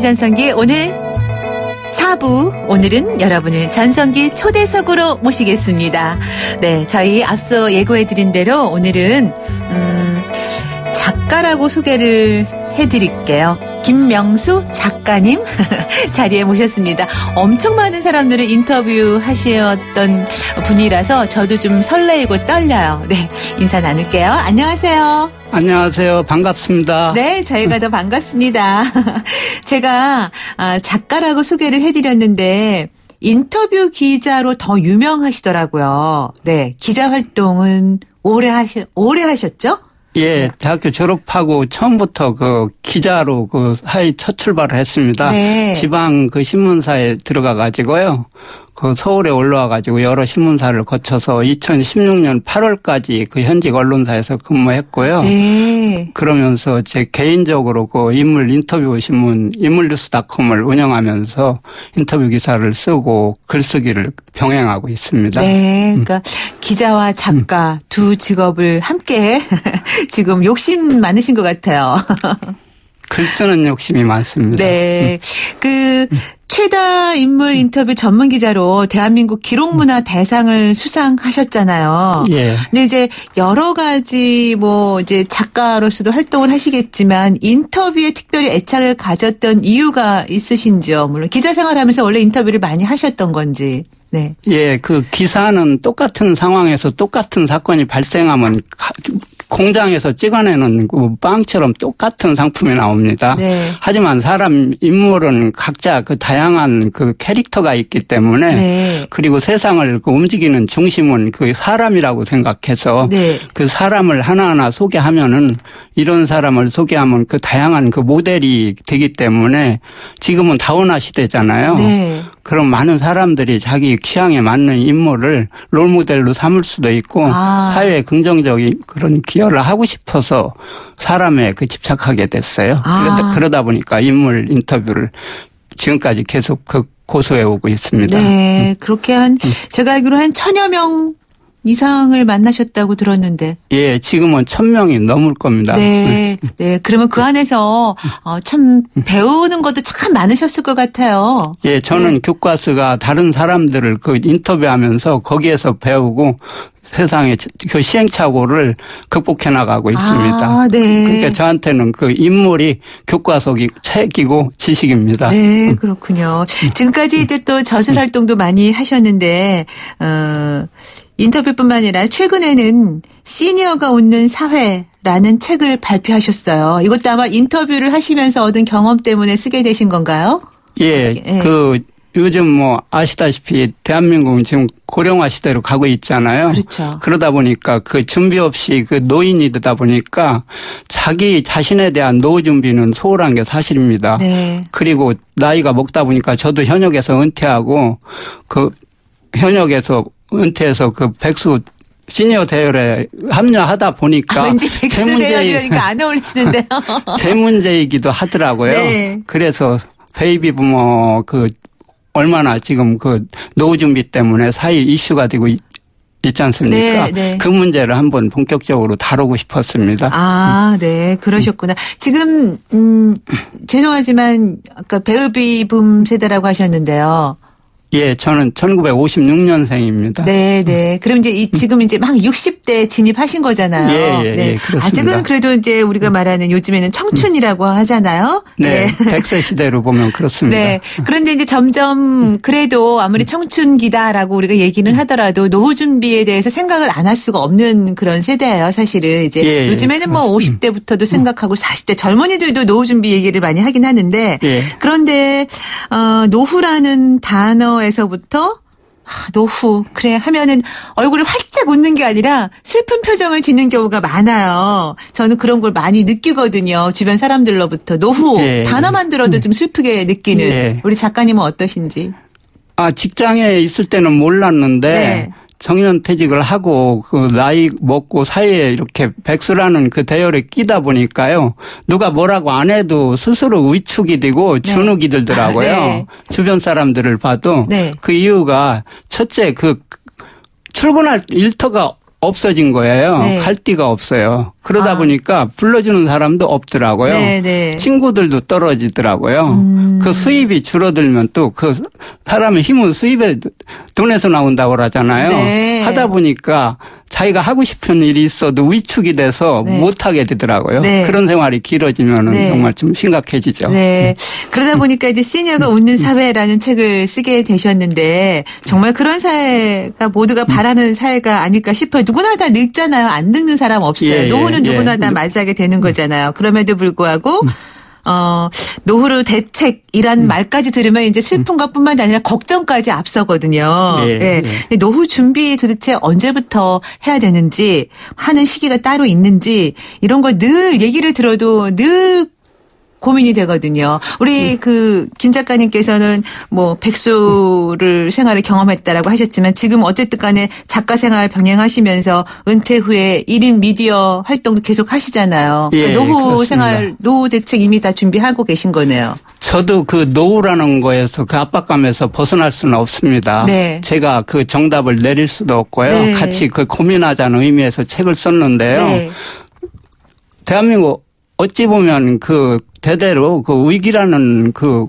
김현정의 전성기 오늘 4부, 오늘은 여러분을 전성기 초대석으로 모시겠습니다. 네, 저희 앞서 예고해드린 대로 오늘은 작가라고 소개를 해드릴게요. 김명수 작가님 자리에 모셨습니다. 엄청 많은 사람들을 인터뷰하셨던 분이라서 저도 좀 설레이고 떨려요. 네, 인사 나눌게요. 안녕하세요. 안녕하세요. 반갑습니다. 네, 저희가 더 반갑습니다. 제가 작가라고 소개를 해드렸는데 인터뷰 기자로 더 유명하시더라고요. 네, 기자 활동은 오래 하셨죠? 예, 대학교 졸업하고 처음부터 그 기자로 그 사회 첫 출발을 했습니다. 네. 지방 그 신문사에 들어가 가지고요. 그 서울에 올라와 가지고 여러 신문사를 거쳐서 2016년 8월까지 그 현직 언론사에서 근무했고요. 네. 그러면서 제 개인적으로 그 인물 인터뷰 신문 인물뉴스닷컴을 운영하면서 인터뷰 기사를 쓰고 글쓰기를 병행하고 있습니다. 네, 그러니까 기자와 작가 두 직업을 함께 지금 욕심 많으신 것 같아요. 글 쓰는 욕심이 많습니다. 네, 그 최다 인물 인터뷰 전문 기자로 대한민국 기록문화 대상을 수상하셨잖아요. 예. 근데 이제 여러 가지 이제 작가로서도 활동을 하시겠지만 인터뷰에 특별히 애착을 가졌던 이유가 있으신지요? 물론 기자 생활하면서 원래 인터뷰를 많이 하셨던 건지. 네. 예, 그 기사는 똑같은 상황에서 똑같은 사건이 발생하면 공장에서 찍어내는 그 빵처럼 똑같은 상품이 나옵니다. 네. 하지만 인물은 각자 그 다양한 그 캐릭터가 있기 때문에 네. 그리고 세상을 그 움직이는 중심은 그 사람이라고 생각해서 네. 그 사람을 하나하나 소개하면은 이런 사람을 소개하면 그 다양한 그 모델이 되기 때문에 지금은 다운화 시대잖아요. 네. 그럼 많은 사람들이 자기 취향에 맞는 인물을 롤모델로 삼을 수도 있고 사회에 긍정적인 그런 기여를 하고 싶어서 사람에 그 집착하게 됐어요. 그러다 보니까 인물 인터뷰를 지금까지 계속 고수해 오고 있습니다. 네. 그렇게 제가 알기로 한 1000여 명 이상을 만나셨다고 들었는데. 예, 지금은 1000명이 넘을 겁니다. 네. 네. 그러면 그 안에서 참 배우는 것도 참 많으셨을 것 같아요. 예, 저는 교과서가 다른 사람들을 그 인터뷰하면서 거기에서 배우고 세상의 그 시행착오를 극복해 나가고 있습니다. 네. 그러니까 저한테는 그 인물이 교과서기 책이고 지식입니다. 네, 그렇군요. 지금까지 이제 또 저술 활동도 많이 하셨는데 인터뷰뿐만 아니라 최근에는 시니어가 웃는 사회라는 책을 발표하셨어요. 이것도 아마 인터뷰를 하시면서 얻은 경험 때문에 쓰게 되신 건가요? 예, 요즘 아시다시피 대한민국은 지금 고령화 시대로 가고 있잖아요. 그렇죠. 그러다 보니까 그 준비 없이 그 노인이 되다 보니까 자기 자신에 대한 노후 준비는 소홀한 게 사실입니다. 네. 그리고 나이가 먹다 보니까 저도 현역에서 은퇴하고 현역에서 은퇴해서 그 백수 시니어 대열에 합류하다 보니까 왠지 백수 대열이라니까 안 어울리시는데요. 제 문제이기도 하더라고요. 네. 그래서 베이비 부모 얼마나 지금 그 노후 준비 때문에 사회 이슈가 되고 있지 않습니까? 네, 네. 그 문제를 한번 본격적으로 다루고 싶었습니다. 네. 그러셨구나. 지금 죄송하지만 아까 베이비 붐 세대라고 하셨는데요. 예, 저는 1956년생입니다. 네. 그럼 지금 막 60대 진입하신 거잖아요. 예, 네. 그렇습니다. 아직은 그래도 이제 우리가 말하는 요즘에는 청춘이라고 하잖아요. 네. 100세 시대로 보면 그렇습니다. 네. 그런데 이제 점점 그래도 아무리 청춘기다라고 우리가 얘기는 하더라도 노후 준비에 대해서 생각을 안 할 수가 없는 그런 세대예요, 사실은. 이제 요즘에는 50대부터도 생각하고 40대 젊은이들도 노후 준비 얘기를 많이 하긴 하는데 그런데 노후라는 단어에서부터 노후 그래 하면은 얼굴을 활짝 웃는 게 아니라 슬픈 표정을 짓는 경우가 많아요. 저는 그런 걸 많이 느끼거든요. 주변 사람들로부터 노후 단어만 들어도 좀 슬프게 느끼는 우리 작가님은 어떠신지? 직장에 있을 때는 몰랐는데 정년퇴직을 하고 그 나이 먹고 사이에 이렇게 백수라는 그 대열에 끼다 보니까요. 누가 뭐라고 안 해도 스스로 위축이 되고 주눅이 들더라고요. 주변 사람들을 봐도 그 이유가 첫째 출근할 일터가 없어진 거예요. 갈 데가 없어요. 그러다 보니까 불러주는 사람도 없더라고요. 네네. 친구들도 떨어지더라고요. 그 수입이 줄어들면 또 그 사람의 힘은 수입에 돈에서 나온다고 그러잖아요. 네. 하다 보니까 자기가 하고 싶은 일이 있어도 위축이 돼서 네. 못하게 되더라고요. 네. 그런 생활이 길어지면 네. 정말 좀 심각해지죠. 네. 그러다 보니까 이제 시니어가 웃는 사회라는 책을 쓰게 되셨는데 정말 그런 사회가 모두가 바라는 사회가 아닐까 싶어요. 누구나 다 늙잖아요. 안 늙는 사람 없어요. 예, 노후는 예. 누구나 다 맞이하게 되는 거잖아요. 그럼에도 불구하고 노후로 대책이란 말까지 들으면 이제 슬픔과뿐만 아니라 걱정까지 앞서거든요. 예, 예. 예. 노후 준비 도대체 언제부터 해야 되는지 하는 시기가 따로 있는지 이런 거 늘 얘기를 들어도 늘 고민이 되거든요. 우리 김 작가님께서는 뭐 백수를 생활을 경험했다라고 하셨지만 지금 어쨌든 간에 작가 생활 병행하시면서 은퇴 후에 1인 미디어 활동도 계속 하시잖아요. 예, 노후 그렇습니다. 생활, 노후 대책 이미 다 준비하고 계신 거네요. 저도 그 노후라는 거에서 그 압박감에서 벗어날 수는 없습니다. 네. 제가 그 정답을 내릴 수도 없고요. 네. 같이 그 고민하자는 의미에서 책을 썼는데요. 네. 대한민국 어찌 보면 그 대대로 그 위기라는 그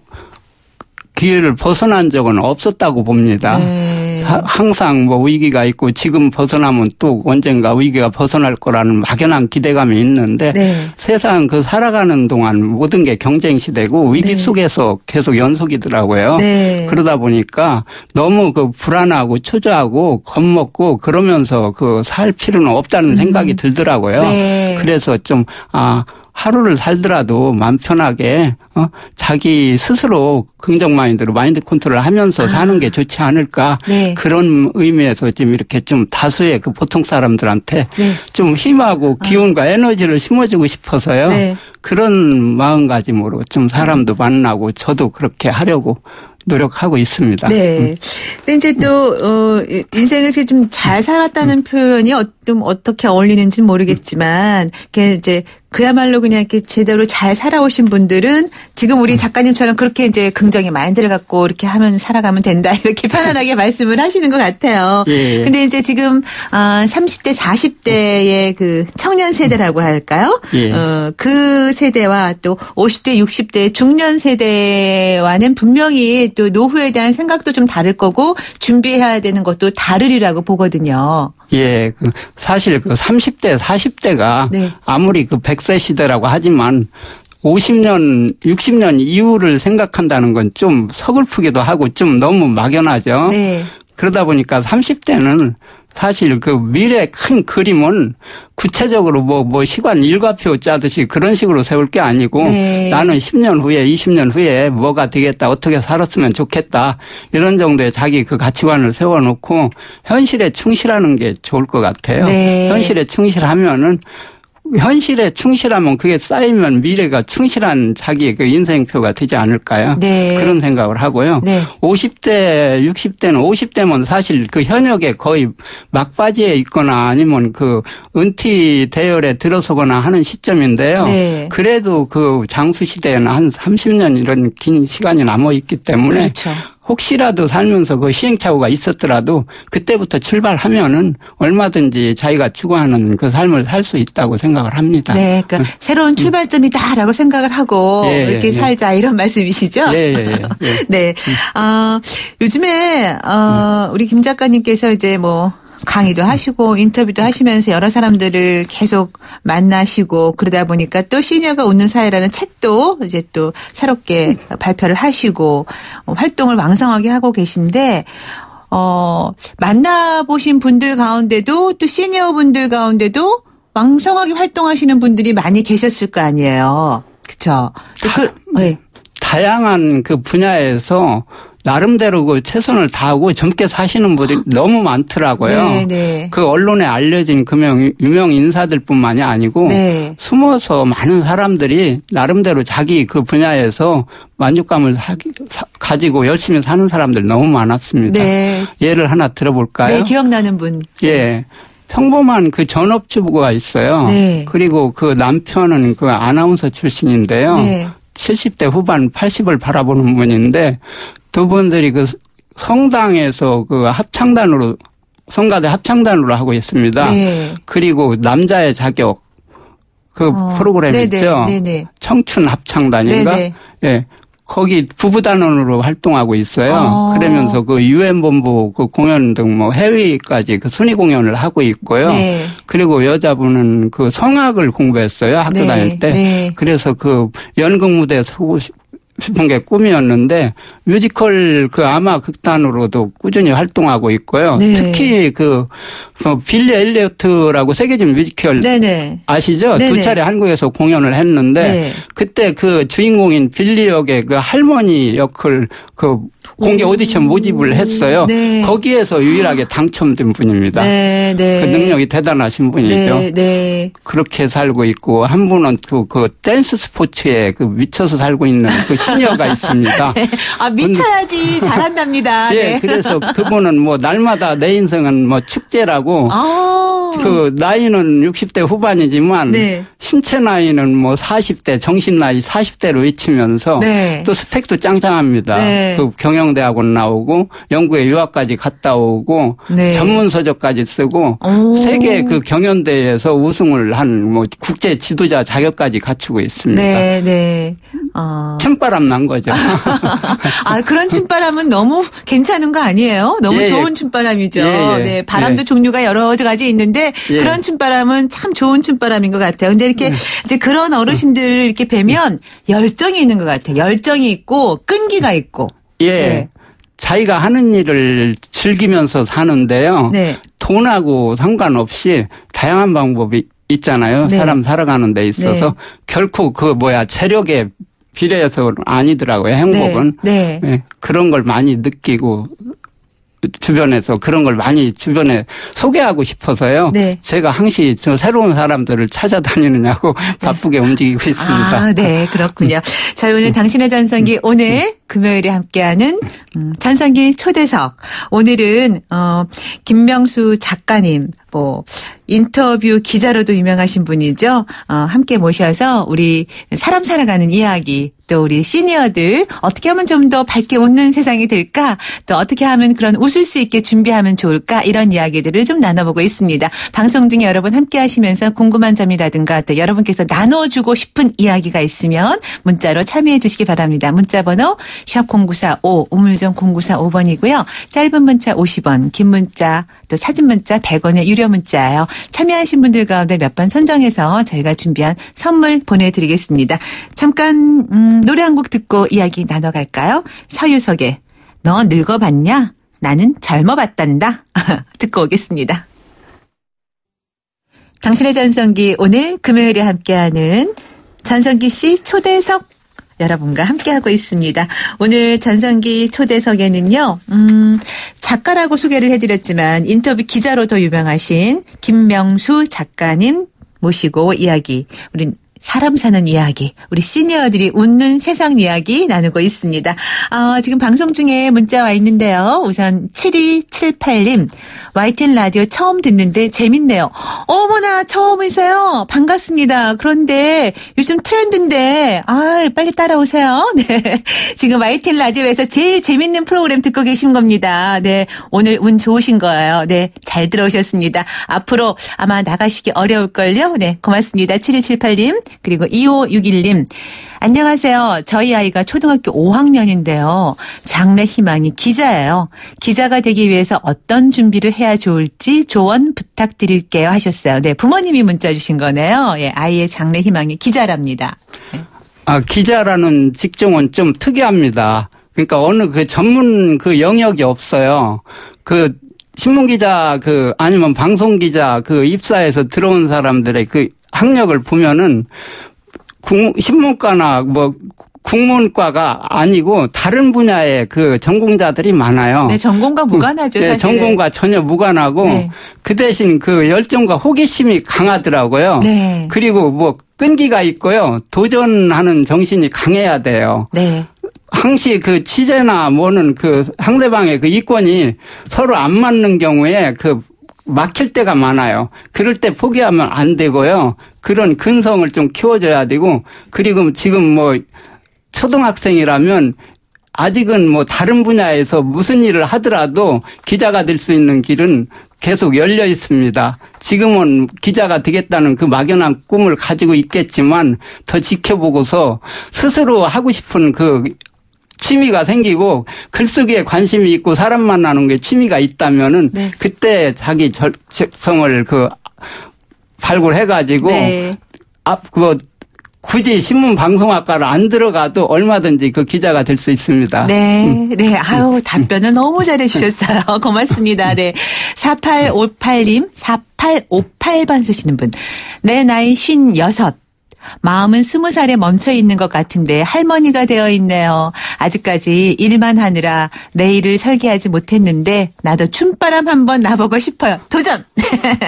기회를 벗어난 적은 없었다고 봅니다. 네. 항상 뭐 위기가 있고 지금 벗어나면 또 언젠가 위기가 벗어날 거라는 막연한 기대감이 있는데 네. 세상 그 살아가는 동안 모든 게 경쟁 시대고 위기 네. 속에서 계속 연속이더라고요. 네. 그러다 보니까 너무 그 불안하고 초조하고 겁먹고 그러면서 그 살 필요는 없다는 생각이 들더라고요. 네. 그래서 좀 하루를 살더라도 마음 편하게 자기 스스로 긍정 마인드로 마인드 컨트롤 하면서 사는 게 좋지 않을까. 네. 그런 의미에서 지금 이렇게 좀 다수의 그 보통 사람들한테 네. 좀 힘하고 기운과 에너지를 심어주고 싶어서요. 네. 그런 마음가짐으로 좀 사람도 만나고 저도 그렇게 하려고 노력하고 있습니다. 네. 근데 이제 또, 인생을 좀 잘 살았다는 표현이 좀 어떻게 어울리는지는 모르겠지만, 이렇게 이제 그야말로 그냥 이렇게 제대로 잘 살아오신 분들은 지금 우리 작가님처럼 그렇게 이제 긍정의 마인드를 갖고 이렇게 하면 살아가면 된다. 이렇게 편안하게 말씀을 하시는 것 같아요. 예. 근데 이제 지금, 30대, 40대의 그 청년 세대라고 할까요? 예. 그 세대와 또 50대, 60대 중년 세대와는 분명히 또 노후에 대한 생각도 좀 다를 거고 준비해야 되는 것도 다르리라고 보거든요. 예, 사실 30대, 40대가 네. 아무리 100세 시대라고 하지만 50년, 60년 이후를 생각한다는 건 좀 서글프기도 하고 좀 너무 막연하죠. 네. 그러다 보니까 30대는 사실 미래 큰 그림은 구체적으로 뭐 시간 일과표 짜듯이 그런 식으로 세울 게 아니고 네. 나는 10년 후에 20년 후에 뭐가 되겠다 어떻게 살았으면 좋겠다 이런 정도의 자기 그 가치관을 세워놓고 현실에 충실하는 게 좋을 것 같아요. 네. 현실에 충실하면은 현실에 충실하면 그게 쌓이면 미래가 충실한 자기의 그 인생표가 되지 않을까요? 네. 그런 생각을 하고요. 네. 50대, 60대는 50대면 사실 그 현역에 거의 막바지에 있거나 아니면 은퇴 대열에 들어서거나 하는 시점인데요. 네. 그래도 장수 시대에는 한 30년 이런 긴 시간이 남아 있기 때문에 그렇죠. 혹시라도 살면서 시행착오가 있었더라도 그때부터 출발하면은 얼마든지 자기가 추구하는 그 삶을 살 수 있다고 생각을 합니다. 네, 그러니까 새로운 출발점이다라고 생각을 하고 예, 이렇게 예. 살자 이런 말씀이시죠? 예. 네. 요즘에 우리 김 작가님께서 이제 뭐 강의도 하시고 인터뷰도 하시면서 여러 사람들을 계속 만나시고 그러다 보니까 또 시니어가 웃는 사회라는 책도 이제 또 새롭게 발표를 하시고 활동을 왕성하게 하고 계신데 만나보신 분들 가운데도 또 시니어 분들 가운데도 왕성하게 활동하시는 분들이 많이 계셨을 거 아니에요. 그렇죠? 네. 다양한 분야에서 나름대로 최선을 다하고 젊게 사시는 분들이 너무 많더라고요. 네. 언론에 알려진 유명 인사들뿐만이 아니고 네. 숨어서 많은 사람들이 나름대로 자기 분야에서 만족감을 가지고 열심히 사는 사람들 너무 많았습니다. 네. 예를 하나 들어볼까요? 네, 기억나는 분. 예. 평범한 전업주부가 있어요. 네. 그리고 남편은 아나운서 출신인데요. 네. 70대 후반 80을 바라보는 분인데 두 분들이 성당에서 합창단으로 성가대 합창단으로 하고 있습니다. 네. 그리고 남자의 자격 그 프로그램 네네, 있죠. 네네. 청춘 합창단인가? 네네. 예. 거기 부부단원으로 활동하고 있어요. 그러면서 그 UN 본부 그 공연 등 뭐 해외까지 그 순위 공연을 하고 있고요. 네. 그리고 여자분은 그 성악을 공부했어요. 학교 네. 다닐 때. 네. 그래서 그 연극 무대에 서고 싶은 게 꿈이었는데 뮤지컬 그 아마 극단으로도 꾸준히 활동하고 있고요. 네. 특히 그 빌리 엘리어트라고 세계적 뮤지컬 네네. 아시죠? 네네. 2차례 한국에서 공연을 했는데 네. 그때 그 주인공인 빌리 역의 그 할머니 역을 그 공개 오디션 모집을 했어요. 네. 거기에서 유일하게 당첨된 분입니다. 네, 네. 그 능력이 대단하신 분이죠. 네, 네. 그렇게 살고 있고 한 분은 그 댄스 스포츠에 그 미쳐서 살고 있는 그 시녀가 있습니다. 네. 아, 미쳐야지 잘한답니다. 예, 네. 그래서 그분은 뭐 날마다 내 인생은 뭐 축제라고 그 나이는 60대 후반이지만 네. 신체 나이는 뭐 40대 정신 나이 40대로 외치면서 네. 또 스펙도 짱짱합니다. 네. 그 경영대학원 나오고 영국에 유학까지 갔다 오고 네. 전문 서적까지 쓰고 세계 그 경연대회에서 우승을 한 뭐 국제 지도자 자격까지 갖추고 있습니다. 네, 네. 춤바람 난 거죠. 아, 그런 춤바람은 너무 괜찮은 거 아니에요? 너무 예, 좋은 춤바람이죠. 예, 예. 네, 바람도 예. 종류가 여러 가지 있는데 예. 그런 춤바람은 참 좋은 춤바람인 것 같아요. 근데 이렇게 이제 그런 어르신들을 이렇게 뵈면 열정이 있는 것 같아요. 열정이 있고 끈기가 있고. 예. 네. 자기가 하는 일을 즐기면서 사는데요. 네. 돈하고 상관없이 다양한 방법이 있잖아요. 네. 사람 살아가는 데 있어서 네. 결코 체력에 비례해서 아니더라고요. 행복은. 네. 네. 네. 그런 걸 많이 느끼고 주변에서 그런 걸 많이 주변에 소개하고 싶어서요. 네. 제가 항시 저 새로운 사람들을 찾아다니느냐고 바쁘게 움직이고 있습니다. 아, 네, 그렇군요. 자, 오늘 당신의 전성기 오늘 금요일에 함께하는 전성기 초대석. 오늘은 김명수 작가님, 인터뷰 기자로도 유명하신 분이죠. 함께 모셔서 우리 사람 살아가는 이야기, 또 우리 시니어들 어떻게 하면 좀 더 밝게 웃는 세상이 될까? 또 어떻게 하면 그런 웃을 수 있게 준비하면 좋을까? 이런 이야기들을 좀 나눠보고 있습니다. 방송 중에 여러분 함께 하시면서 궁금한 점이라든가 또 여러분께서 나눠주고 싶은 이야기가 있으면 문자로 참여해 주시기 바랍니다. 문자 번호 샵 0945 우물정 0945번이고요. 짧은 문자 50원, 긴 문자 또 사진 문자 100원의 유료 문자예요. 참여하신 분들 가운데 몇 번 선정해서 저희가 준비한 선물 보내드리겠습니다. 잠깐 노래 한 곡 듣고 이야기 나눠갈까요? 서유석의 너 늙어봤냐? 나는 젊어봤단다. 듣고 오겠습니다. 당신의 전성기 오늘 금요일에 함께하는 전성기 씨 초대석 여러분과 함께하고 있습니다. 오늘 전성기 초대석에는요. 작가라고 소개를 해드렸지만 인터뷰 기자로 더 유명하신 김명수 작가님 모시고 이야기 우린 사람 사는 이야기, 우리 시니어들이 웃는 세상 이야기 나누고 있습니다. 지금 방송 중에 문자 와 있는데요. 우선 7278님, YTN 라디오 처음 듣는데 재밌네요. 어머나, 처음이세요? 반갑습니다. 그런데 요즘 트렌드인데, 빨리 따라오세요. 네. 지금 YTN 라디오에서 제일 재밌는 프로그램 듣고 계신 겁니다. 네. 오늘 운 좋으신 거예요. 네. 잘 들어오셨습니다. 앞으로 아마 나가시기 어려울걸요? 네. 고맙습니다. 7278님. 그리고 2561님. 안녕하세요. 저희 아이가 초등학교 5학년인데요. 장래 희망이 기자예요. 기자가 되기 위해서 어떤 준비를 해야 좋을지 조언 부탁드릴게요 하셨어요. 네, 부모님이 문자 주신 거네요. 예, 아이의 장래 희망이 기자랍니다. 네. 기자라는 직종은 좀 특이합니다. 그러니까 어느 그 전문 그 영역이 없어요. 그 신문기자 아니면 방송기자 입사해서 들어온 사람들의 그 학력을 보면은 신문과나 국문과가 아니고 다른 분야의 그 전공자들이 많아요. 네, 전공과 무관하죠, 사실. 네, 전공과 전혀 무관하고 네. 그 대신 그 열정과 호기심이 강하더라고요. 네. 그리고 끈기가 있고요. 도전하는 정신이 강해야 돼요. 네. 항시 그 취재나 그 상대방의 그 이권이 서로 안 맞는 경우에 막힐 때가 많아요. 그럴 때 포기하면 안 되고요. 그런 근성을 좀 키워줘야 되고, 그리고 지금 초등학생이라면 아직은 뭐 다른 분야에서 무슨 일을 하더라도 기자가 될 수 있는 길은 계속 열려 있습니다. 지금은 기자가 되겠다는 그 막연한 꿈을 가지고 있겠지만 더 지켜보고서 스스로 하고 싶은 그 취미가 생기고 글쓰기에 관심이 있고 사람 만나는 게 취미가 있다면은 네. 그때 자기 적성을 그 발굴해가지고 네. 굳이 신문방송학과를 안 들어가도 얼마든지 그 기자가 될 수 있습니다. 네. 네. 아유, 답변을 너무 잘해 주셨어요. 고맙습니다. 네. 4858님, 4858번 쓰시는 분. 내 나이 56. 마음은 20살에 멈춰 있는 것 같은데 할머니가 되어 있네요. 아직까지 일만 하느라 내일을 설계하지 못했는데 나도 춤바람 한번 나보고 싶어요. 도전!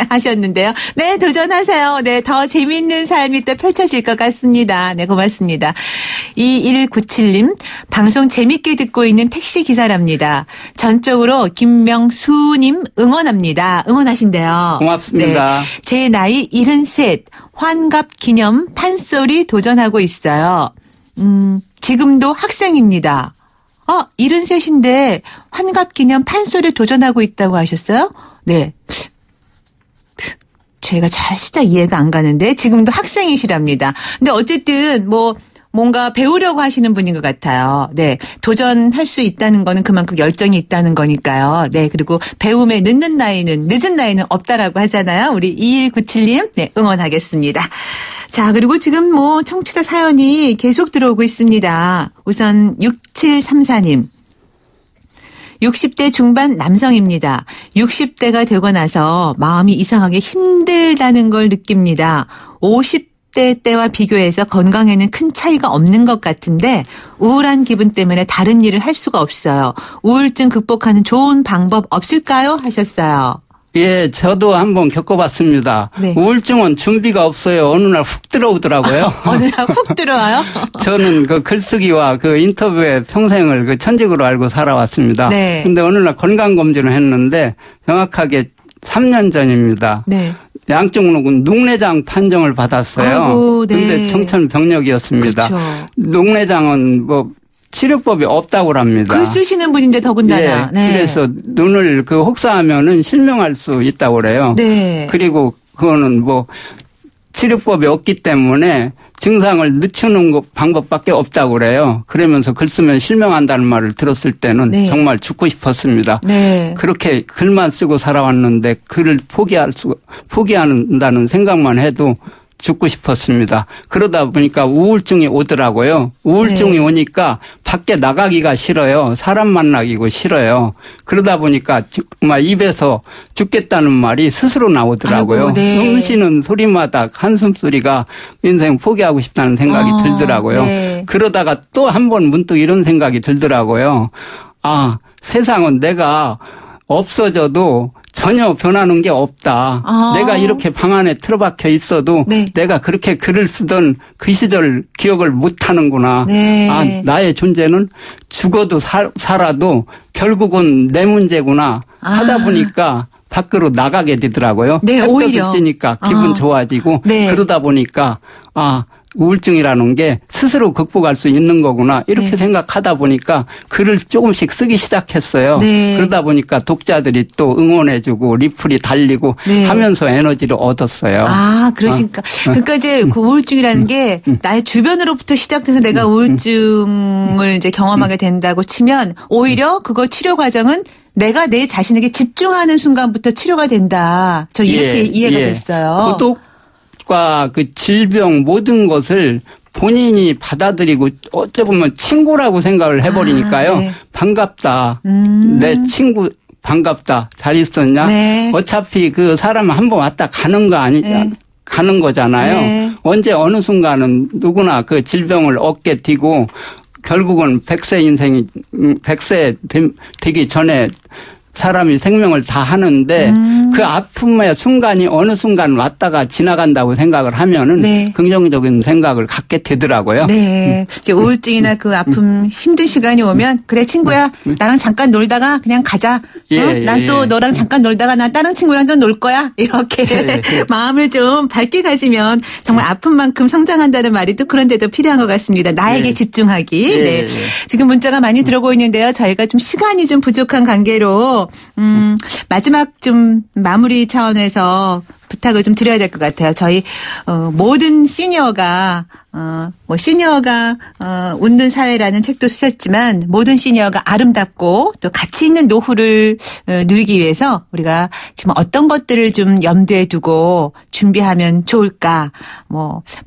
하셨는데요. 네, 도전하세요. 네, 더 재미있는 삶이 또 펼쳐질 것 같습니다. 네, 고맙습니다. 2197님, 방송 재밌게 듣고 있는 택시기사랍니다. 전적으로 김명수님 응원합니다. 응원하신대요. 고맙습니다. 네, 제 나이 73. 환갑 기념 판소리 도전하고 있어요. 지금도 학생입니다. 73인데 환갑 기념 판소리 도전하고 있다고 하셨어요? 네. 제가 잘 진짜 이해가 안 가는데 지금도 학생이시랍니다. 근데 어쨌든 뭔가 배우려고 하시는 분인 것 같아요. 네. 도전할 수 있다는 거는 그만큼 열정이 있다는 거니까요. 네. 그리고 배움에 늦은 나이는 없다라고 하잖아요. 우리 2197님, 네. 응원하겠습니다. 자, 그리고 지금 청취자 사연이 계속 들어오고 있습니다. 우선 6734님. 60대 중반 남성입니다. 60대가 되고 나서 마음이 이상하게 힘들다는 걸 느낍니다. 50대 때와 비교해서 건강에는 큰 차이가 없는 것 같은데 우울한 기분 때문에 다른 일을 할 수가 없어요. 우울증 극복하는 좋은 방법 없을까요? 하셨어요. 예, 저도 한번 겪어봤습니다. 네. 우울증은 준비가 없어요. 어느 날 훅 들어오더라고요. 어느 날 훅 들어와요? 저는 그 글쓰기와 그 인터뷰에 평생을 그 천직으로 알고 살아왔습니다. 네. 근데 어느 날 건강검진을 했는데 정확하게 3년 전입니다. 네. 양쪽 눈은 녹내장 판정을 받았어요. 아이고, 네. 근데 청천벽력이었습니다. 그렇죠. 녹내장은 치료법이 없다고 합니다. 글 쓰시는 분인데 더군다나. 예, 네. 그래서 눈을 혹사하면은 실명할 수 있다고 그래요. 네. 그리고 그거는 치료법이 없기 때문에 증상을 늦추는 방법밖에 없다고 그래요. 그러면서 글 쓰면 실명한다는 말을 들었을 때는 네. 정말 죽고 싶었습니다. 네. 그렇게 글만 쓰고 살아왔는데 글을 포기한다는 생각만 해도 죽고 싶었습니다. 그러다 보니까 우울증이 오더라고요. 우울증이 네. 오니까 밖에 나가기가 싫어요. 사람 만나기가 싫어요. 그러다 보니까 정말 입에서 죽겠다는 말이 스스로 나오더라고요. 아이고, 네. 숨 쉬는 소리마다 한숨소리가 인생 포기하고 싶다는 생각이 들더라고요. 네. 그러다가 또 한 번 문득 이런 생각이 들더라고요. 세상은 내가 없어져도 전혀 변하는 게 없다. 내가 이렇게 방 안에 틀어박혀 있어도 네. 내가 그렇게 글을 쓰던 그 시절 기억을 못하는구나. 네. 나의 존재는 죽어도 살아도 결국은 내 문제구나 하다 보니까 밖으로 나가게 되더라고요. 네, 오히려. 햇볕을 쬐니까 기분 좋아지고 네. 그러다 보니까 우울증이라는 게 스스로 극복할 수 있는 거구나 이렇게 네. 생각하다 보니까 글을 조금씩 쓰기 시작했어요. 네. 그러다 보니까 독자들이 또 응원해주고 리플이 달리고 네. 하면서 에너지를 얻었어요. 그러시니까. 그러니까 이제 그 우울증이라는 게 나의 주변으로부터 시작돼서 내가 우울증을 이제 경험하게 된다고 치면 오히려 그거 치료 과정은 내가 내 자신에게 집중하는 순간부터 치료가 된다. 저 이렇게 이해가 됐어요. 과 그 질병 모든 것을 본인이 받아들이고 어찌 보면 친구라고 생각을 해버리니까요. 네. 반갑다. 내 친구 반갑다. 잘 있었냐? 네. 어차피 그 사람 한번 왔다 가는 거 네. 가는 거잖아요. 네. 언제 어느 순간은 누구나 그 질병을 얻게 되고 결국은 100세 되기 전에 사람이 생명을 다 하는데 그 아픔의 순간이 어느 순간 왔다가 지나간다고 생각을 하면은 네. 긍정적인 생각을 갖게 되더라고요. 네. 이제 우울증이나 그 아픔 힘든 시간이 오면 그래 친구야 나랑 잠깐 놀다가 그냥 가자. 난 또 너랑 잠깐 놀다가 난 다른 친구랑 또 놀 거야. 이렇게 마음을 좀 밝게 가지면 정말 아픈 만큼 성장한다는 말이 또 그런데도 필요한 것 같습니다. 나에게 집중하기. 네. 지금 문자가 많이 들어오고 있는데요. 저희가 좀 시간이 좀 부족한 관계로 마지막 좀 마무리 차원에서 부탁을 좀 드려야 될 것 같아요. 저희 모든 시니어가 웃는 사회라는 책도 쓰셨지만 모든 시니어가 아름답고 또 가치 있는 노후를 누리기 위해서 우리가 지금 어떤 것들을 좀 염두에 두고 준비하면 좋을까?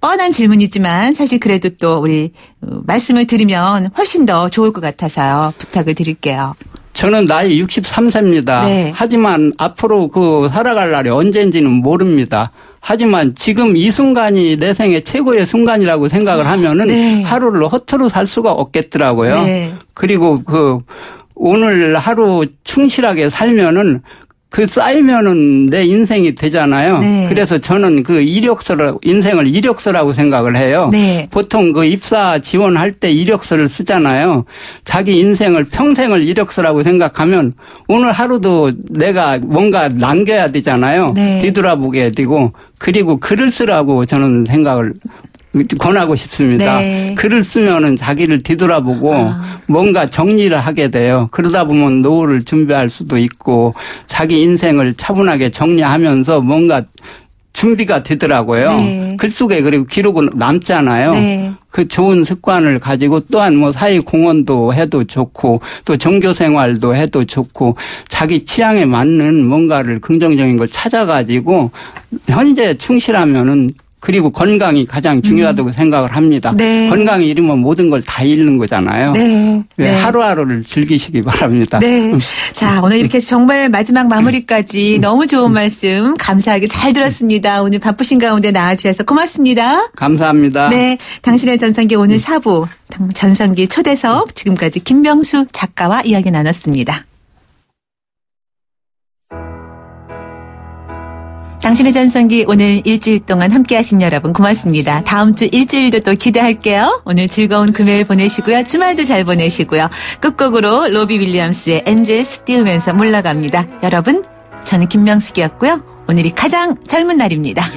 뻔한 질문이지만 사실 그래도 또 우리 말씀을 드리면 훨씬 더 좋을 것 같아서요. 부탁을 드릴게요. 저는 나이 63세입니다. 네. 하지만 앞으로 살아갈 날이 언제인지는 모릅니다. 하지만 지금 이 순간이 내 생애 최고의 순간이라고 생각을 하면은 네. 하루를 허투루 살 수가 없겠더라고요. 네. 그리고 오늘 하루 충실하게 살면은 쌓이면은 내 인생이 되잖아요. 네. 그래서 저는 인생을 이력서라고 생각을 해요. 네. 보통 입사 지원할 때 이력서를 쓰잖아요. 자기 인생을 평생을 이력서라고 생각하면 오늘 하루도 내가 뭔가 남겨야 되잖아요. 네. 뒤돌아보게 되고 그리고 글을 쓰라고 저는 생각을 권하고 싶습니다. 네. 글을 쓰면은 자기를 뒤돌아보고 뭔가 정리를 하게 돼요. 그러다 보면 노후를 준비할 수도 있고 자기 인생을 차분하게 정리하면서 뭔가 준비가 되더라고요. 네. 글 속에 그리고 기록은 남잖아요. 네. 그 좋은 습관을 가지고 또한 사회 공헌도 해도 좋고 또 종교 생활도 해도 좋고 자기 취향에 맞는 뭔가를 긍정적인 걸 찾아가지고 현재 충실하면은 그리고 건강이 가장 중요하다고 생각을 합니다. 네. 건강이 잃으면 모든 걸 다 잃는 거잖아요. 네. 네. 하루하루를 즐기시기 바랍니다. 네. 자, 오늘 이렇게 정말 마지막 마무리까지 너무 좋은 말씀 감사하게 잘 들었습니다. 오늘 바쁘신 가운데 나와주셔서 고맙습니다. 감사합니다. 네. 당신의 전성기 오늘 4부 전성기 초대석 지금까지 김명수 작가와 이야기 나눴습니다. 당신의 전성기 오늘 일주일 동안 함께하신 여러분 고맙습니다. 다음 주 일주일도 또 기대할게요. 오늘 즐거운 금요일 보내시고요. 주말도 잘 보내시고요. 끝곡으로 로비 윌리엄스의 엔젤스 띄우면서 물러갑니다. 여러분 저는 김명숙이었고요. 오늘이 가장 젊은 날입니다.